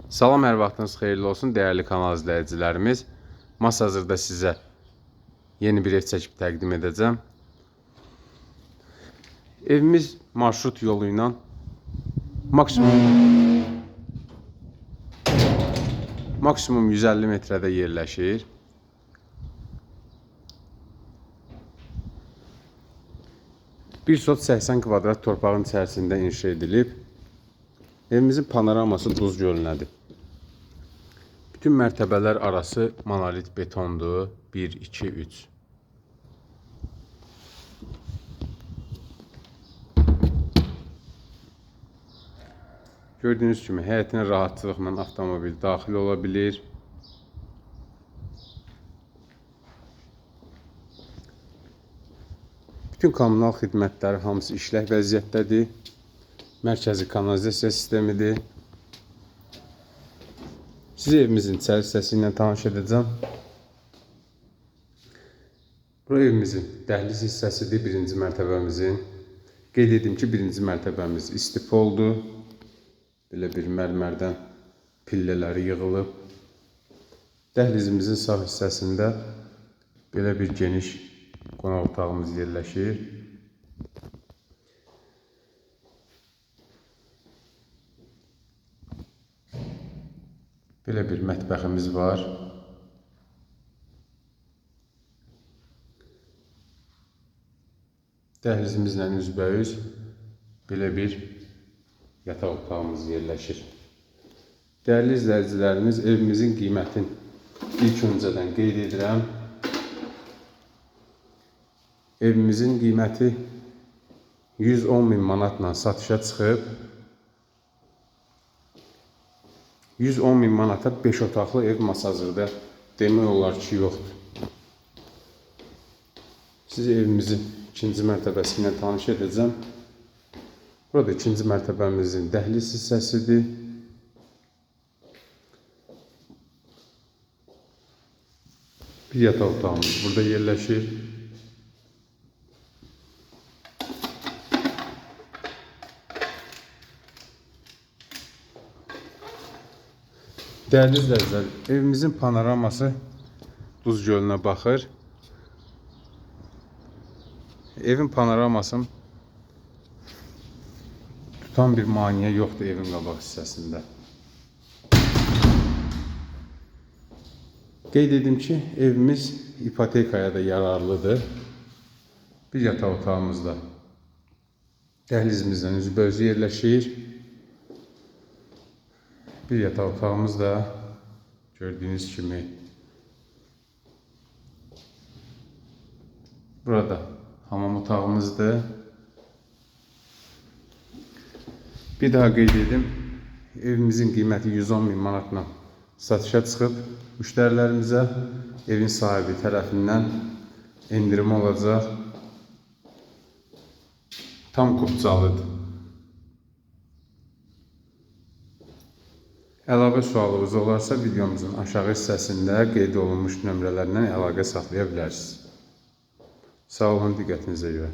Salam, hər vaxtınız xeyirli olsun, dəyərli kanal izləyicilərimiz. Hazırda sizə yeni bir ev çəkib təqdim edəcəm. Evimiz marşrut yolu ilə maksimum 150 metrədə yerləşir. Bir sot 80 kvadrat torpağın içərisində inşa edilib. Evimizin panoraması Duz gölünədir. Bütün mərtəbələr arası monolit betondur. 1, 2, 3. Gördüyünüz kimi həyətinə rahatçılıqla avtomobil daxil ola bilir. Bütün kommunal xidmətləri hamısı işlək vəziyyətdədir. Mərkəzi kanalizasiya sistemidir. Sizi evimizin içəri hissəsi ilə tanış edəcəm. Bu evimizin dəhliz hissəsidir, birinci mərtəbəmizin. Qeyd edim ki, birinci mərtəbəmiz istipoldur. Belə bir mərmərdən pillələri yığılıb. Dəhlizimizin sağ hissəsində belə bir geniş qonaq otağımız yerləşir. Belə bir mətbəximiz var. Dəhlizimizlə üzbəüz belə bir yataq otağımız yerləşir. Dəyərli izləyicilərimiz, evimizin qiymətini ilk öncədən qeyd edirəm. Evimizin qiyməti 110.000 manatla satışa çıxıb. 110.000 manata 5 otaqlı ev hazırda demək olar ki, yoxdur. Sizi evimizin ikinci mərtəbəsi ilə tanış edəcəm. Burada ikinci mərtəbəmizin dəhliz hissəsidir. Bir yataq otağımız burada yerləşir. Dəyərli izləyicilər, evimizin panoraması Duz gölünə baxır. Evin panoramasını tutan bir maneə yoxdur evin qabaq hissəsində. Qeyd edim ki, evimiz ipotekaya da yararlıdır. Bir yataq otağımızda dəhlizimizdən üzbəüz yerləşir. Bir yataq otağımız da gördüyünüz kimi burada hamam otağımızdır. Bir daha qeyd edim, evimizin qiyməti 110.000 manatla satışa çıxıb. Müştərilərimizə evin sahibi tərəfindən endirim olacaq. Tam kupçalıdır. Əlavə sualınız olarsa, videomuzun aşağı hissəsində qeyd olunmuş nömrələrlə əlaqə saxlaya bilərsiniz. Sağ olun, diqqətinizə görə.